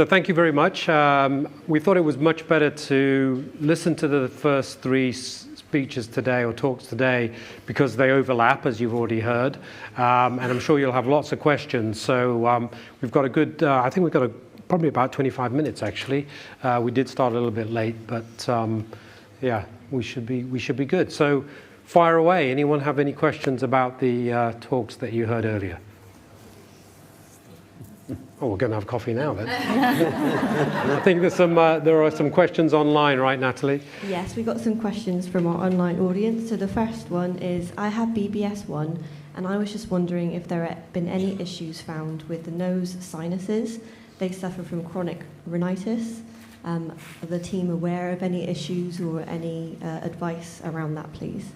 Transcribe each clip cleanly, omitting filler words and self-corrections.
So thank you very much. We thought it was much better to listen to the first three speeches today or talks today because they overlap, as you've already heard, and I'm sure you'll have lots of questions. So we've got a good, I think we've got probably about 25 minutes actually. We did start a little bit late, but yeah, we should be good. So fire away. Anyone have any questions about the talks that you heard earlier? Oh, we're going to have coffee now then. I think there are some questions online, right, Natalie? Yes, we got some questions from our online audience. So the first one is, I have BBS 1, and I was just wondering if there have been any issues found with the nose sinuses. They suffer from chronic rhinitis. Are the team aware of any issues or any advice around that, please?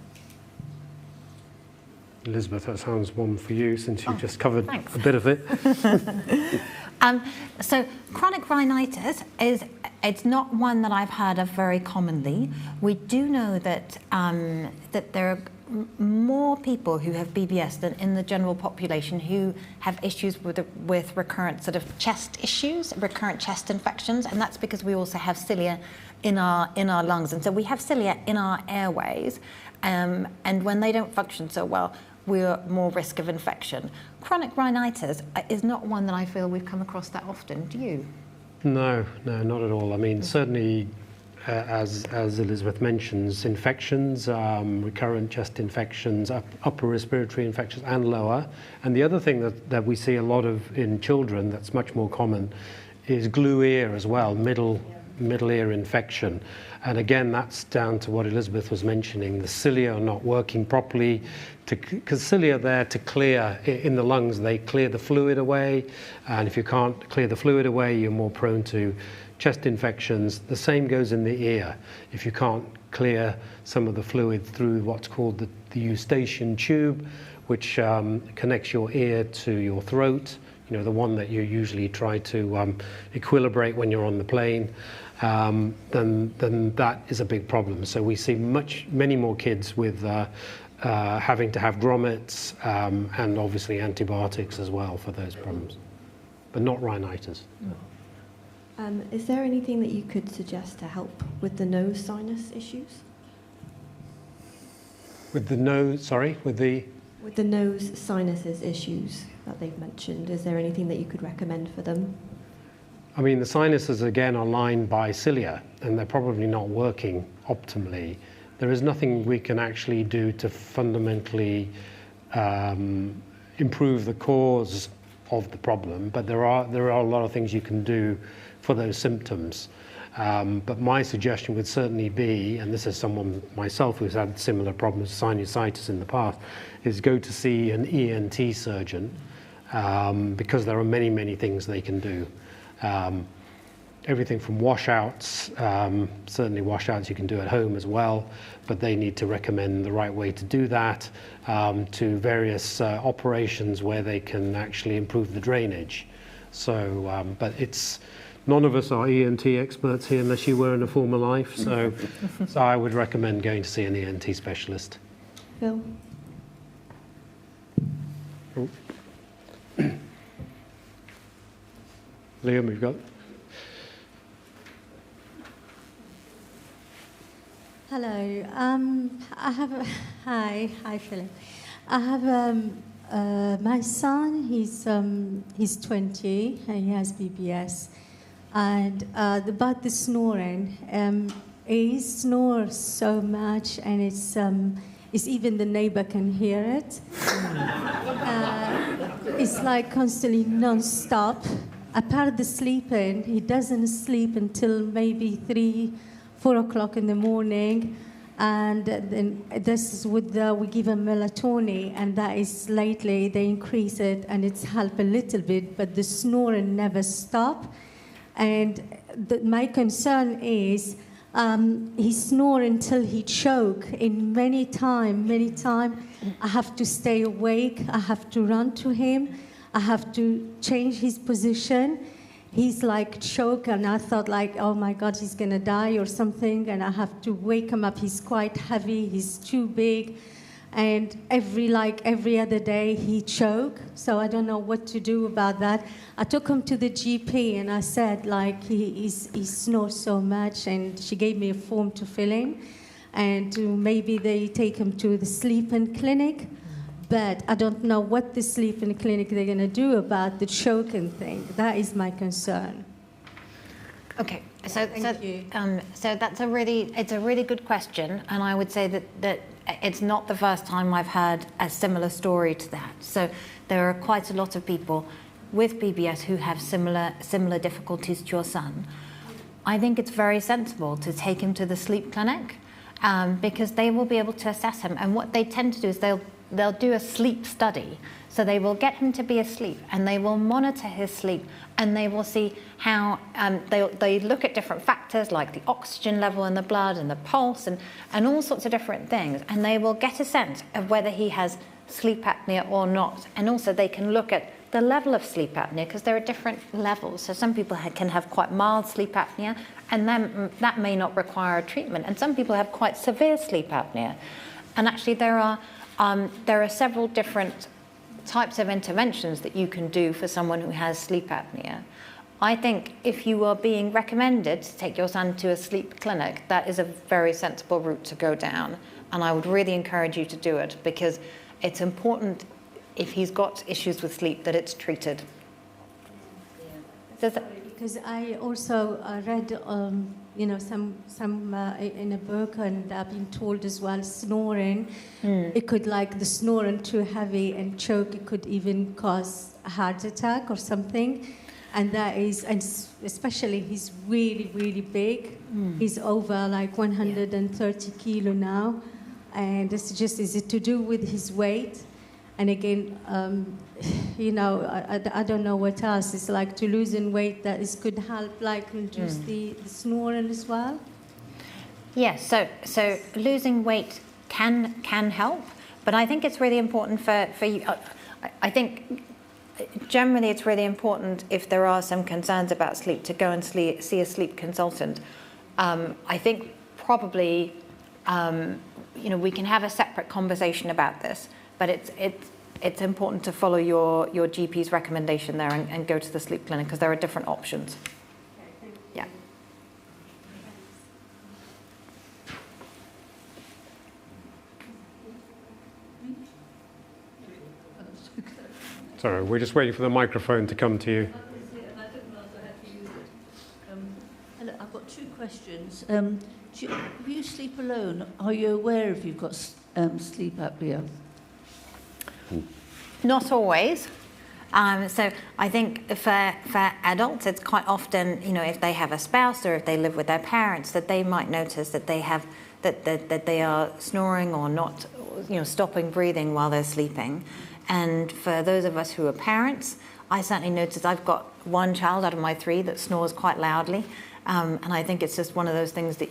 Elizabeth, that sounds one for you since you've just covered a bit of it. So chronic rhinitis it's not one that I've heard of very commonly. We do know that that there are more people who have BBS than in the general population who have issues with recurrent sort of chest issues, recurrent chest infections, and that's because we also have cilia in our lungs, and so we have cilia in our airways, and when they don't function so well, we're more risk of infection. Chronic rhinitis is not one that I feel we've come across that often. Do you? No, not at all. I mean, certainly, as Elizabeth mentions, infections, recurrent chest infections, upper respiratory infections and lower. And the other thing that we see a lot of in children that's much more common is glue ear as well, middle ear infection. And again, that's down to what Elizabeth was mentioning. The cilia are not working properly, because cilia are there to clear, in the lungs, they clear the fluid away. And if you can't clear the fluid away, you're more prone to chest infections. The same goes in the ear. If you can't clear some of the fluid through what's called the eustachian tube, which connects your ear to your throat, you know, the one that you usually try to equilibrate when you're on the plane, then that is a big problem. So we see many more kids with having to have grommets and obviously antibiotics as well for those problems, but not rhinitis. No. Is there anything that you could suggest to help with the nose sinus issues? With the nose, sorry, with the nose sinuses issues that they've mentioned, is there anything that you could recommend for them? I mean, the sinuses, again, are lined by cilia, and they're probably not working optimally. There is nothing we can actually do to fundamentally improve the cause of the problem, but there are a lot of things you can do for those symptoms. But my suggestion would certainly be, and this is someone myself who's had similar problems, sinusitis in the past, is go to see an ENT surgeon, because there are many things they can do. Everything from washouts, certainly washouts you can do at home as well, but they need to recommend the right way to do that, to various operations where they can actually improve the drainage. So, but none of us are ENT experts here unless you were in a former life, so I would recommend going to see an ENT specialist. Phil? Oh. Liam, we've got. Hello. Hi, Philip. I have my son. He's 20 and he has BBS. And about the snoring, he snores so much, and it's even the neighbor can hear it. It's like constantly non-stop. Apart the sleeping, he doesn't sleep until maybe 3-4 o'clock in the morning, and then this is with we give him melatonin, and that is lately they increase it, and it's helped a little bit, but the snoring never stop. And my concern is he snore until he choke. In many time, I have to stay awake. I have to run to him. I have to change his position. He's like choke, and I thought like, oh my God, he's gonna die or something. And I have to wake him up. He's quite heavy. He's too big, And every other day he choke. So I don't know what to do about that. I took him to the GP and I said he snores so much, and she gave me a form to fill in, and maybe they take him to the sleep-in clinic. But I don't know what the sleep-in clinic they're going to do about the choking thing. That is my concern. Okay, so that's a really good question, and I would say that it's not the first time I've heard a similar story to that. So there are quite a lot of people with BBS who have similar difficulties to your son. I think it's very sensible to take him to the sleep clinic because they will be able to assess him. And what they tend to do is they'll do a sleep study. So they will get him to be asleep and they will monitor his sleep, and they will see how they look at different factors like the oxygen level in the blood and the pulse and all sorts of different things. And they will get a sense of whether he has sleep apnea or not. And also they can look at the level of sleep apnea because there are different levels. So some people can have quite mild sleep apnea, and then that may not require a treatment. And some people have quite severe sleep apnea. And actually there are several different types of interventions that you can do for someone who has sleep apnea. I think if you are being recommended to take your son to a sleep clinic, that is a very sensible route to go down. And I would really encourage you to do it, because it's important, if he's got issues with sleep, that it's treated. Because I also read, some in a book, and I've been told as well, snoring. It could, the snoring too heavy and choke, it could even cause a heart attack or something. And that is, and especially he's really, really big. He's over 130 kilo now, and is it to do with his weight? And again, I don't know what else. It's to lose in weight could help, reduce the snoring as well. Yes, so losing weight can help, but I think it's really important for you. I think generally it's really important, if there are some concerns about sleep, to go and see a sleep consultant. I think probably, we can have a separate conversation about this. But it's important to follow your GP's recommendation there and go to the sleep clinic, because there are different options. Yeah. Sorry, we're just waiting for the microphone to come to you. Hello, I've got two questions. If you sleep alone, are you aware if you've got sleep apnea? Not always. So I think for adults, it's quite often, if they have a spouse or if they live with their parents, that they might notice that they have that they are snoring or not, stopping breathing while they're sleeping. And for those of us who are parents, I certainly noticed I've got one child out of my 3 that snores quite loudly, and I think it's just one of those things that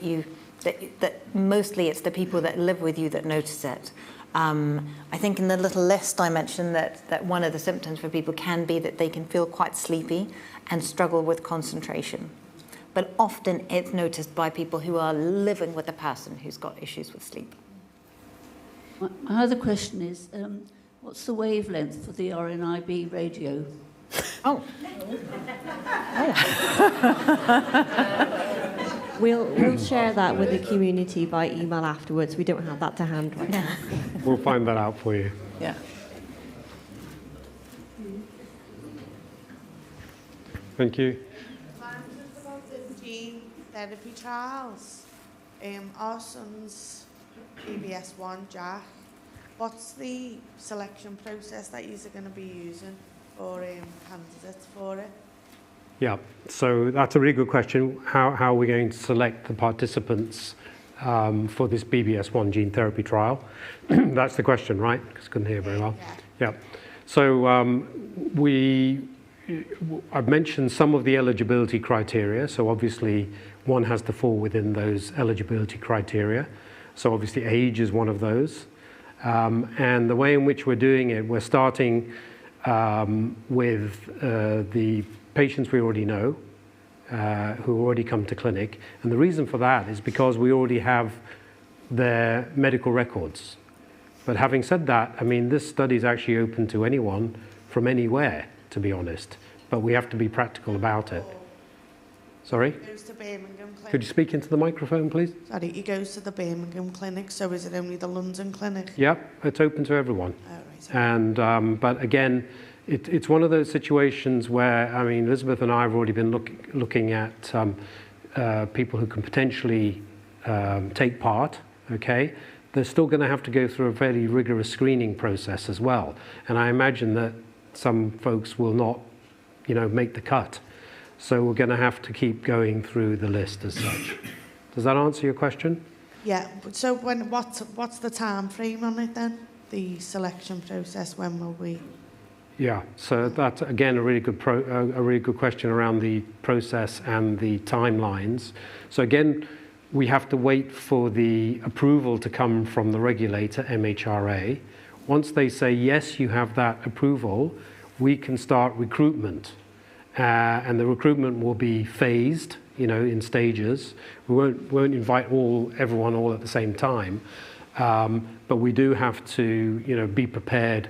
mostly it's the people that live with you that notice it. I think in the little list I mentioned that one of the symptoms for people can be that they can feel quite sleepy and struggle with concentration. But often it's noticed by people who are living with a person who's got issues with sleep. My other question is, what's the wavelength for the RNIB radio? Oh. We'll share that with the community by email afterwards. We don't have that to hand right now. We'll find that out for you. Yeah. Thank you. Just about the gene therapy trials. Our son's BBS1 Jack. What's the selection process that you're going to be using for candidates for it? Yeah, so that's a really good question. How are we going to select the participants for this BBS1 gene therapy trial? That's the question, right? Because I couldn't hear very well. Yeah. So I've mentioned some of the eligibility criteria. So obviously one has to fall within those eligibility criteria. So obviously age is one of those. And the way in which we're doing it, we're starting with the patients we already know, who already come to clinic. And the reason for that is because we already have their medical records. But having said that, I mean, this study is actually open to anyone from anywhere, to be honest. But we have to be practical about it. Sorry? He goes to Birmingham Clinic. Could you speak into the microphone, please? Sorry, he goes to the Birmingham Clinic, so is it only the London Clinic? Yep, it's open to everyone. Oh, right. And but again, it's one of those situations where, I mean, Elizabeth and I have already been looking at people who can potentially take part. Okay, they're still going to have to go through a fairly rigorous screening process as well. And I imagine that some folks will not, you know, make the cut. So we're going to have to keep going through the list as such. Does that answer your question? Yeah, but so what's the time frame on it then? The selection process, when will we? Yeah, so that's again a really good question around the process and the timelines. So again, we have to wait for the approval to come from the regulator, MHRA. Once they say yes, you have that approval, we can start recruitment. And the recruitment will be phased, you know, in stages. We won't invite everyone all at the same time, but we do have to, you know, be prepared,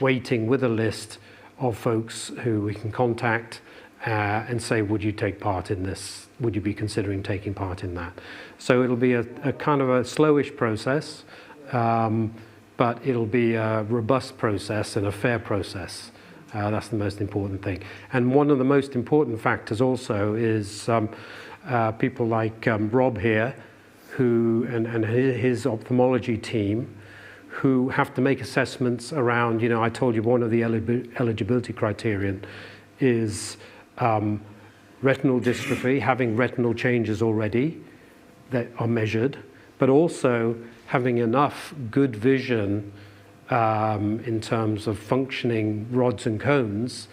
waiting with a list of folks who we can contact and say, would you take part in this? Would you be considering taking part in that? So it'll be a kind of a slowish process, but it'll be a robust process and a fair process. That's the most important thing. And one of the most important factors also is people like Rob here, who and his ophthalmology team, who have to make assessments around, you know, I told you one of the eligibility criterion is retinal dystrophy, having retinal changes already that are measured, but also having enough good vision in terms of functioning rods and cones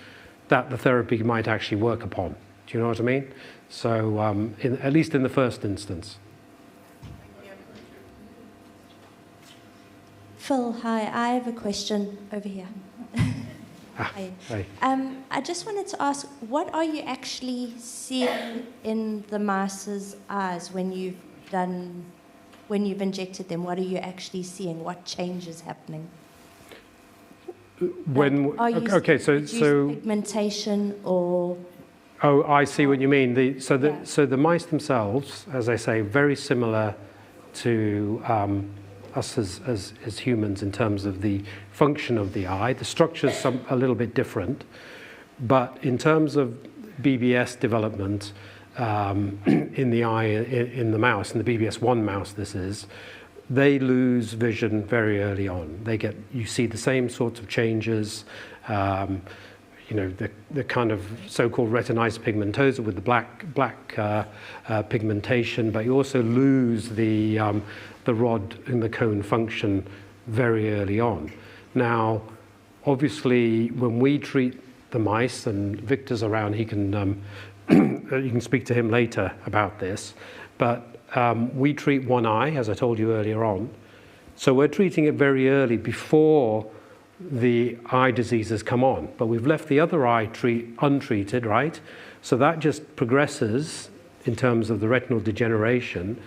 that the therapy might actually work upon. Do you know what I mean? So at least in the first instance. Phil, hi. I have a question over here. Hi. Hey. I just wanted to ask, what are you actually seeing in the mouse's eyes when you've injected them? What are you actually seeing? What change is happening? When are you okay, so pigmentation or? Oh, I see what you mean. So the mice themselves, as I say, very similar to us as humans in terms of the function of the eye. The structure's a little bit different, but in terms of BBS development in the eye, in the mouse, in the BBS1 mouse this is, they lose vision very early on. You see the same sorts of changes, you know, the kind of so-called retinitis pigmentosa with the black pigmentation, but you also lose the rod and the cone function very early on. Now, obviously, when we treat the mice, and Victor's around, he can you can speak to him later about this, but we treat one eye, as I told you earlier on. So we're treating it very early before the eye diseases come on, but we've left the other eye untreated, right? So that just progresses in terms of the retinal degeneration.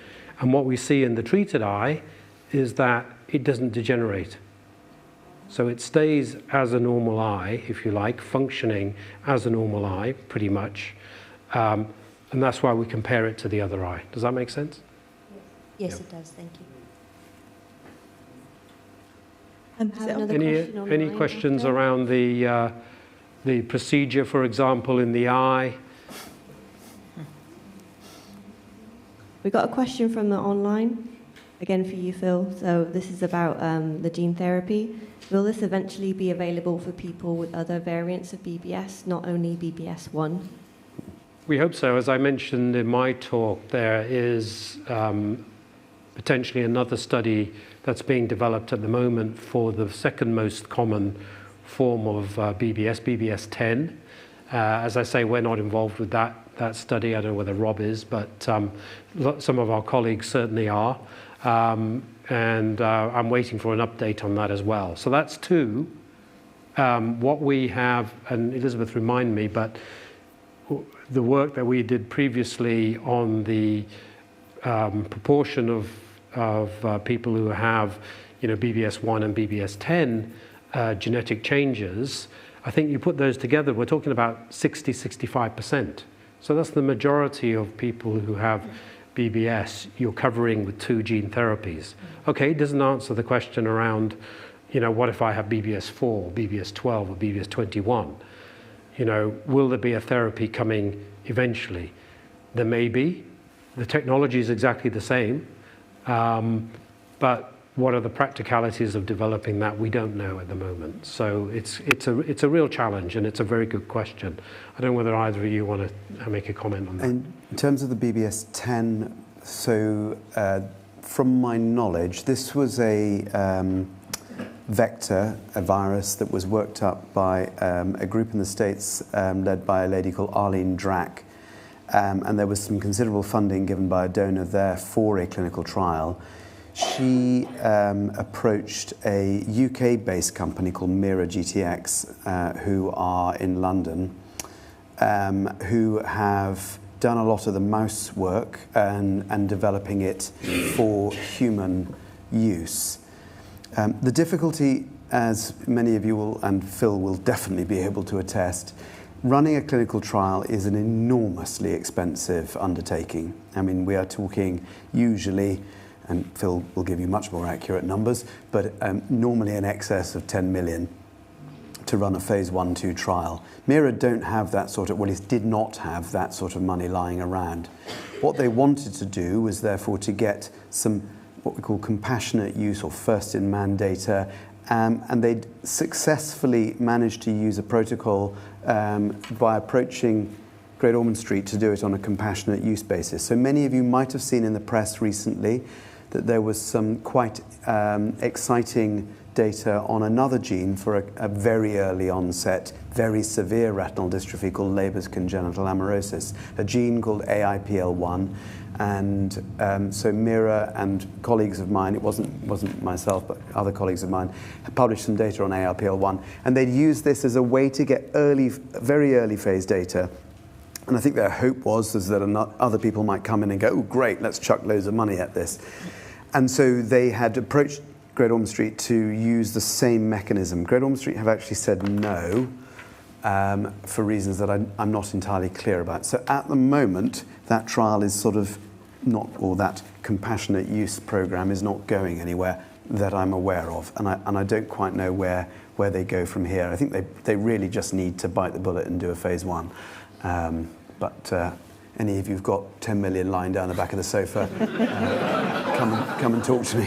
And what we see in the treated eye is that it doesn't degenerate. So it stays as a normal eye, if you like, functioning as a normal eye, pretty much. And that's why we compare it to the other eye. Does that make sense? Yes, it does. Thank you. Any questions around the procedure, for example, in the eye? We got a question from the online, again for you, Phil. So this is about the gene therapy. Will this eventually be available for people with other variants of BBS, not only BBS1? We hope so. As I mentioned in my talk, there is potentially another study that's being developed at the moment for the second most common form of BBS, BBS10. As I say, we're not involved with that study. I don't know whether Rob is, but some of our colleagues certainly are. And I'm waiting for an update on that as well. So that's two. What we have, and Elizabeth remind me, but the work that we did previously on the proportion of people who have BBS1 and BBS10 genetic changes, I think you put those together, we're talking about 65%. So that's the majority of people who have BBS you're covering with 2 gene therapies. Okay, it doesn't answer the question around, what if I have BBS4, BBS12, or BBS21? Will there be a therapy coming eventually? There may be. The technology is exactly the same. But what are the practicalities of developing that? We don't know at the moment. So it's a real challenge, and it's a very good question. I don't know whether either of you want to make a comment on that. In terms of the BBS10, so from my knowledge, this was a vector, a virus that was worked up by a group in the States led by a lady called Arlene Drack. And there was some considerable funding given by a donor there for a clinical trial. She approached a UK-based company called Mira GTX, who are in London, who have done a lot of the mouse work and developing it for human use. The difficulty, as many of you will, and Phil will definitely be able to attest, running a clinical trial is an enormously expensive undertaking. I mean, we are talking usually, and Phil will give you much more accurate numbers, but normally in excess of 10 million to run a phase 1-2 trial. Mira don't have that sort of, well, it did not have that sort of money lying around. What they wanted to do was therefore to get some what we call compassionate use or first-in-man data, and they'd successfully managed to use a protocol by approaching Great Ormond Street to do it on a compassionate use basis. So many of you might have seen in the press recently that there was some quite exciting data on another gene for a very early onset, very severe retinal dystrophy called Leber's congenital amaurosis, a gene called AIPL1. And so Mira and colleagues of mine, it wasn't myself, but other colleagues of mine, had published some data on AIPL1. And they'd used this as a way to get very early phase data. And I think their hope was that other people might come in and go, oh, great, let's chuck loads of money at this. And so they had approached Great Ormond Street to use the same mechanism. Great Ormond Street have actually said no for reasons that I'm not entirely clear about. So at the moment, that trial is sort of not, or that compassionate use program is not going anywhere that I'm aware of. And I don't quite know where they go from here. I think they really just need to bite the bullet and do a phase 1. But any of you who've got 10 million lying down the back of the sofa, come and talk to me.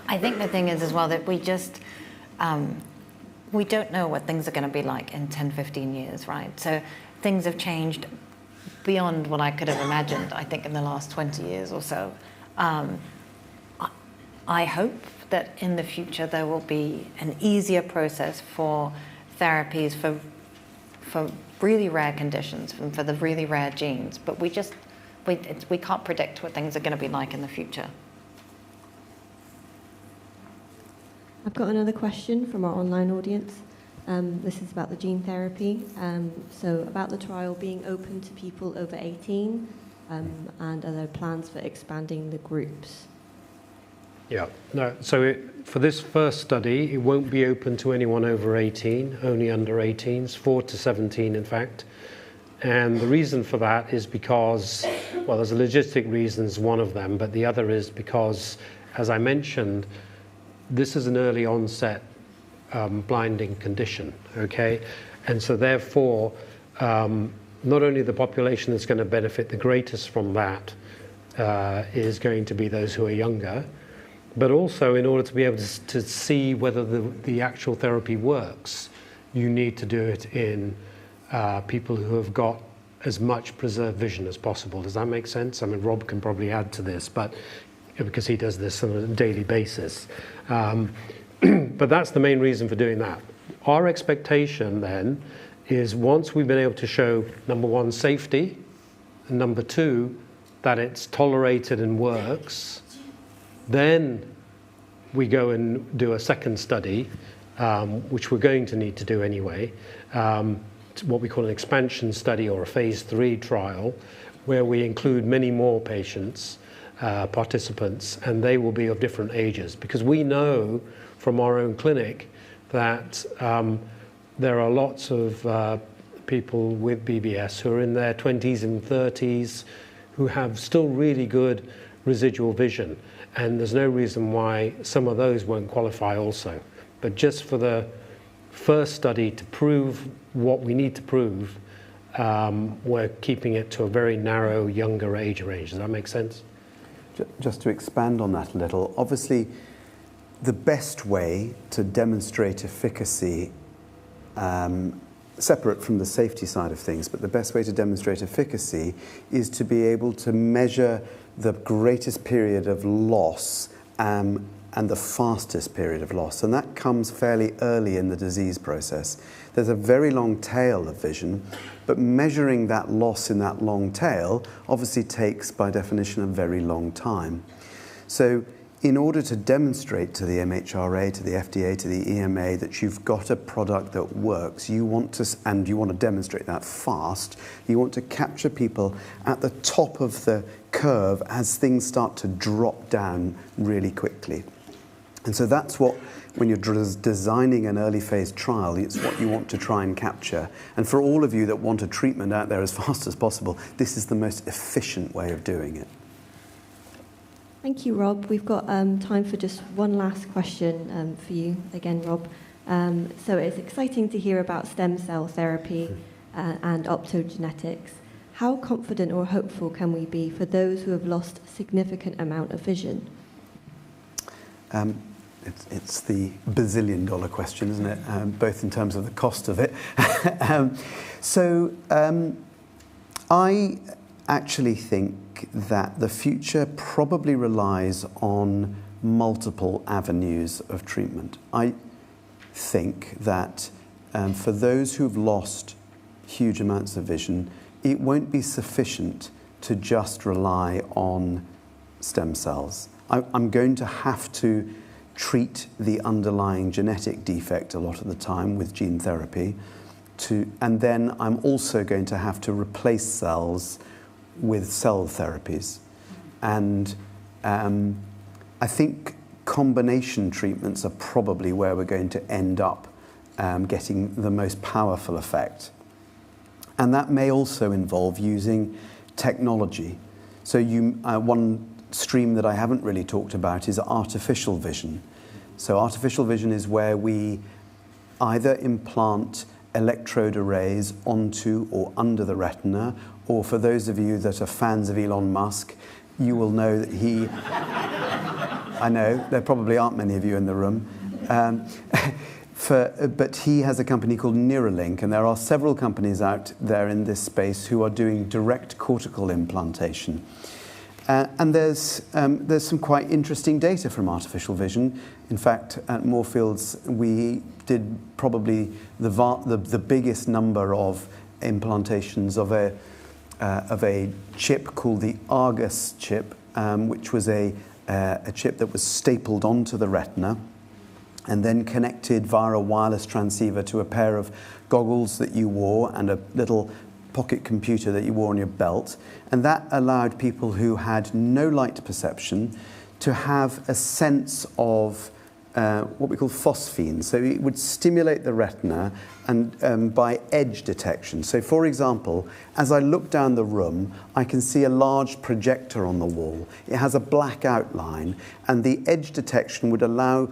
I think the thing is as well that we just, we don't know what things are going to be like in 10, 15 years, right? So things have changed beyond what I could have imagined, I think, in the last 20 years or so. I hope that in the future there will be an easier process for therapies for really rare conditions, for the really rare genes, but we can't predict what things are going to be like in the future. I've got another question from our online audience. This is about the gene therapy. So about the trial being open to people over 18, and are there plans for expanding the groups? Yeah, no, so for this first study, it won't be open to anyone over 18, only under 18s, 4 to 17 in fact. And the reason for that is because, well, there's a logistic reasons, one of them, but the other is because, as I mentioned, this is an early onset blinding condition, okay? And so therefore, not only the population that's going to benefit the greatest from that is going to be those who are younger, but also in order to be able to see whether the actual therapy works, you need to do it in people who have got as much preserved vision as possible. Does that make sense? I mean, Rob can probably add to this, but because he does this on a daily basis. But that's the main reason for doing that. Our expectation then is once we've been able to show, number one, safety, and number two, that it's tolerated and works, then we go and do a second study, which we're going to need to do anyway, what we call an expansion study or a phase 3 trial, where we include many more patients participants, and they will be of different ages, because we know from our own clinic that there are lots of people with BBS who are in their 20s and 30s who have still really good residual vision, and there's no reason why some of those won't qualify also. But just for the first study to prove what we need to prove, we're keeping it to a very narrow, younger age range. Does that make sense? Just to expand on that a little, obviously the best way to demonstrate efficacy, separate from the safety side of things, but the best way to demonstrate efficacy is to be able to measure the greatest period of loss and the fastest period of loss. And that comes fairly early in the disease process. There's a very long tail of vision, but measuring that loss in that long tail obviously takes, by definition, a very long time. So in order to demonstrate to the MHRA, to the FDA, to the EMA that you've got a product that works, you want to demonstrate that fast, you want to capture people at the top of the curve as things start to drop down really quickly. And so that's what, when you're designing an early phase trial, it's what you want to try and capture. And for all of you that want a treatment out there as fast as possible, this is the most efficient way of doing it. Thank you, Rob. We've got time for just one last question for you again, Rob. So it's exciting to hear about stem cell therapy and optogenetics. How confident or hopeful can we be for those who have lost a significant amount of vision? It's the bazillion-dollar question, isn't it? Both in terms of the cost of it. I actually think that the future probably relies on multiple avenues of treatment. I think that for those who've lost huge amounts of vision, it won't be sufficient to just rely on stem cells. I'm going to have to treat the underlying genetic defect a lot of the time with gene therapy, and then I'm also going to have to replace cells with cell therapies. And I think combination treatments are probably where we're going to end up getting the most powerful effect. And that may also involve using technology. So one stream that I haven't really talked about is artificial vision. So artificial vision is where we either implant electrode arrays onto or under the retina, or for those of you that are fans of Elon Musk, you will know that he, I know, there probably aren't many of you in the room, but he has a company called Neuralink, and there are several companies out there in this space who are doing direct cortical implantation. And there's some quite interesting data from artificial vision. In fact, at Moorfields, we did probably the biggest number of implantations of a chip called the Argus chip, which was a chip that was stapled onto the retina and then connected via a wireless transceiver to a pair of goggles that you wore and a little pocket computer that you wore on your belt. And that allowed people who had no light perception to have a sense of what we call phosphene. So it would stimulate the retina and by edge detection. So for example, as I look down the room, I can see a large projector on the wall. It has a black outline, and the edge detection would allow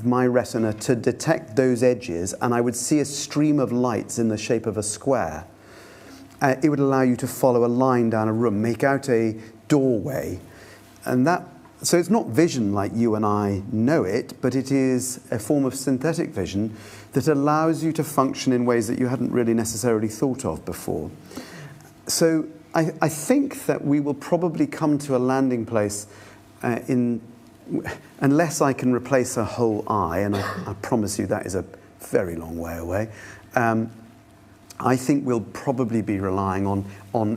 my retina to detect those edges, and I would see a stream of lights in the shape of a square. It would allow you to follow a line down a room, make out a doorway. And so it's not vision like you and I know it, but it is a form of synthetic vision that allows you to function in ways that you hadn't really necessarily thought of before. So I think that we will probably come to a landing place unless I can replace a whole eye, and I promise you that is a very long way away. I think we'll probably be relying on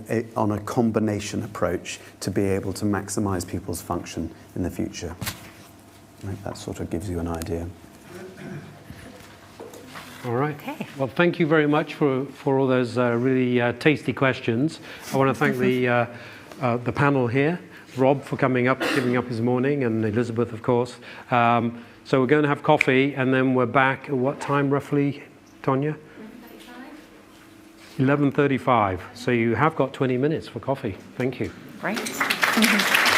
a combination approach to be able to maximize people's function in the future. I think that sort of gives you an idea. All right. Okay. Well, thank you very much for all those really tasty questions. I want to thank the panel here. Rob for coming up, giving up his morning, and Elizabeth, of course. So we're going to have coffee, and then we're back at what time roughly, Tonya? 11:35. So you have got 20 minutes for coffee. Thank you. Great.